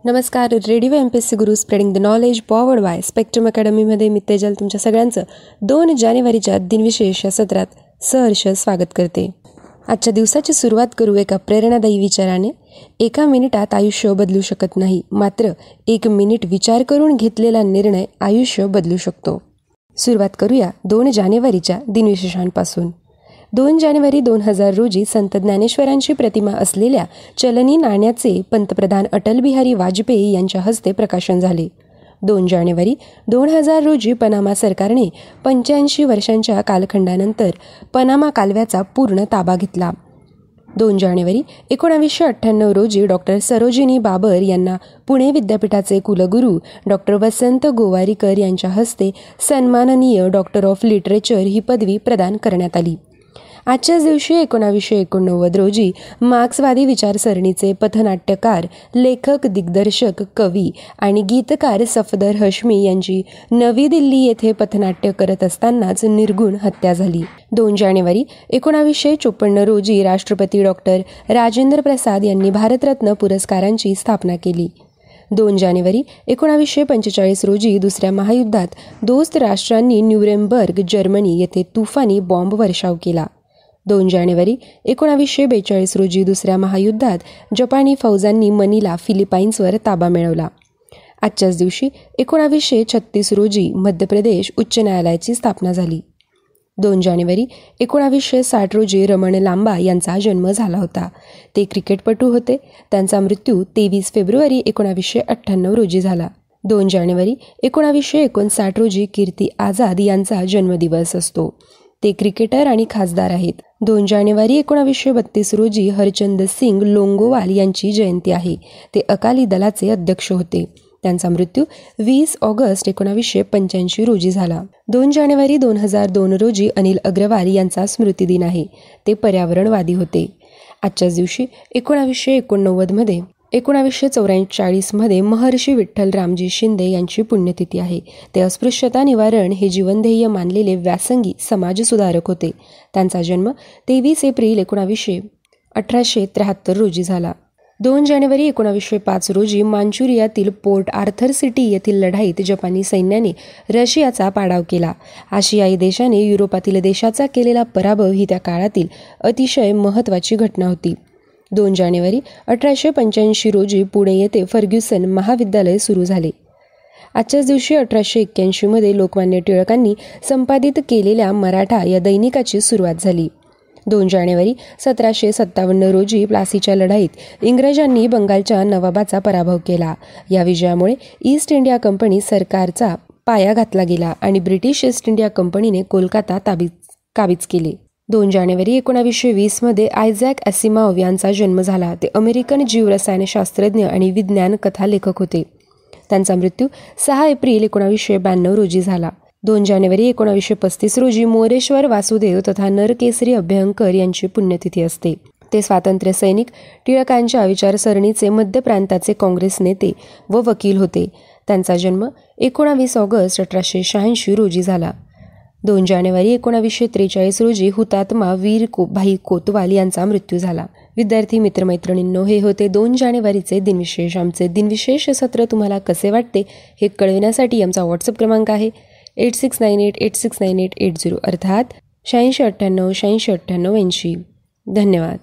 नमस्कार. Radio MPSC Guru spreading the knowledge powered by Spectrum अकॅडमीमध्ये मी तेजल तुमच्या सगळ्यांचं 2 जानेवारीच्या दिनविशेष या सत्रात सहर्ष स्वागत करते. आजच्या दिवसाची सुरुवात करू एका प्रेरणादायी विचाराने. 1 मिनिटात आयुष्य बदलू शकत नाही, मात्र 1 मिनिट विचार करून घेतलेला निर्णय आयुष्य बदलू शकतो. सुरुवात करूया 2 जानेवारीच्या दिनविशेषांपासून. 2 जानेवारी 2000 रोजी संत ज्ञानेश्वरांची प्रतिमा असलेल्या चलनी नाण्याचे पंतप्रधान अटल बिहारी वाजपेयी यांच्या हस्ते प्रकाशन झाले. 2 जानेवारी 2000 रोजी पनामा सरकारने 85 वर्षांच्या कालखंडानंतर पनामा कालव्याचा पूर्ण ताबा घेतला. 2 जानेवारी 1998 रोजी डॉक्टर सरोजिनी बाबर यांना पुणे विद्यापीठाचे कुलगुरू डॉक्टर वसंत गोवारीकर यांच्या हस्ते सन्माननीय डॉक्टर ऑफ लिटरेचर ही पदवी प्रदान करण्यात आली. आजच्याच दिवशी 1989 रोजी मार्क्सवादी विचारसरणीचे पथनाट्यकार, लेखक, दिग्दर्शक, कवी आणि गीतकार सफदर हश्मी यांची नवी दिल्ली येथे पथनाट्य करत असतानाच निर्घृण हत्या झाली. 2 जानेवारी 1954 रोजी राष्ट्रपती डॉक्टर राजेंद्र प्रसाद यांनी भारतरत्न पुरस्कारांची स्थापना केली. 2 जानेवारी 1945 रोजी दुसऱ्या महायुद्धात दोस्त राष्ट्रांनी न्यूरेमबर्ग, जर्मनी येथे तुफानी बॉम्ब वर्षाव केला. 2 जानेवारी 1942 रोजी दुसऱ्या महायुद्धात जपानी फौजांनी मनिला, फिलिपाईन्सवर ताबा मिळवला. आजच्याच दिवशी 1936 रोजी मध्य प्रदेश उच्च न्यायालयाची स्थापना झाली. 2 जानेवारी 1960 रोजी रमण लांबा यांचा जन्म झाला होता. ते क्रिकेटपटू होते. त्यांचा मृत्यू 23 फेब्रुवारी 1998 रोजी झाला. 2 जानेवारी 1959 रोजी कीर्ती आझाद यांचा जन्मदिवस असतो. ते क्रिकेटर आणि खासदार आहेत. 2 जानेवारी 1932 रोजी हरचंद सिंग लोंगोवाल यांची जयंती आहे. ते अकाली दलाचे अध्यक्ष होते. त्यांचा मृत्यू 20 ऑगस्ट 1985 रोजी झाला. 2 जानेवारी 2002 रोजी अनिल अग्रवाल यांचा स्मृतिदिन आहे. ते पर्यावरणवादी होते. आजच्याच दिवशी 1944 मध्ये महर्षी विठ्ठल रामजी शिंदे यांची पुण्यतिथी आहे. ते अस्पृश्यता निवारण हे जीवनध्येय मानलेले व्यासंगी समाजसुधारक होते. त्यांचा जन्म 23 एप्रिल 1873 रोजी झाला. 2 जानेवारी 1905 रोजी मांचुरियातील पोर्ट आर्थर सिटी येथील लढाईत जपानी सैन्याने रशियाचा पाडाव केला. आशियाई देशाने युरोपातील देशाचा केलेला पराभव ही त्या काळातील अतिशय महत्त्वाची घटना होती. 2 जानेवारी 1885 रोजी पुणे येथे फर्ग्युसन महाविद्यालय सुरू झाले. आजच्याच दिवशी 1881 मध्ये लोकमान्य टिळकांनी संपादित केलेल्या मराठा या दैनिकाची सुरुवात झाली. 2 जानेवारी 1757 रोजी प्लासीच्या लढाईत इंग्रजांनी बंगालच्या नवाबाचा पराभव केला. या विजयामुळे ईस्ट इंडिया कंपनी सरकारचा पाया घातला गेला आणि ब्रिटिश ईस्ट इंडिया कंपनीने कोलकाता काबीज केले. 2 जानेवारी 1920 मध्ये आयझॅक ॲसिमॉव यांचा जन्म झाला. ते अमेरिकन जीवरसायनशास्त्रज्ञ आणि विज्ञान कथा लेखक होते. त्यांचा मृत्यू 6 एप्रिल 1992 रोजी झाला. 2 जानेवारी 1935 रोजी मोरेश्वर वासुदेव तथा नरकेसरी अभ्यंकर यांची पुण्यतिथी असते. ते स्वातंत्र्य सैनिक, टिळकांच्या विचारसरणीचे मध्य प्रांताचे काँग्रेस नेते व वकील होते. त्यांचा जन्म 19 ऑगस्ट 1886 रोजी झाला. 2 जानेवारी 1943 रोजी हुतात्मा वीर भाई कोतवाल यांचा मृत्यू झाला. विद्यार्थी मित्रमैत्रिणींनो, हे होते 2 जानेवारीचे दिनविशेष. आमचे दिनविशेष सत्र तुम्हाला कसे वाटते हे कळविण्यासाठी आमचा व्हॉट्सअप क्रमांक आहे 8698869880 अर्थात 8698869880. धन्यवाद.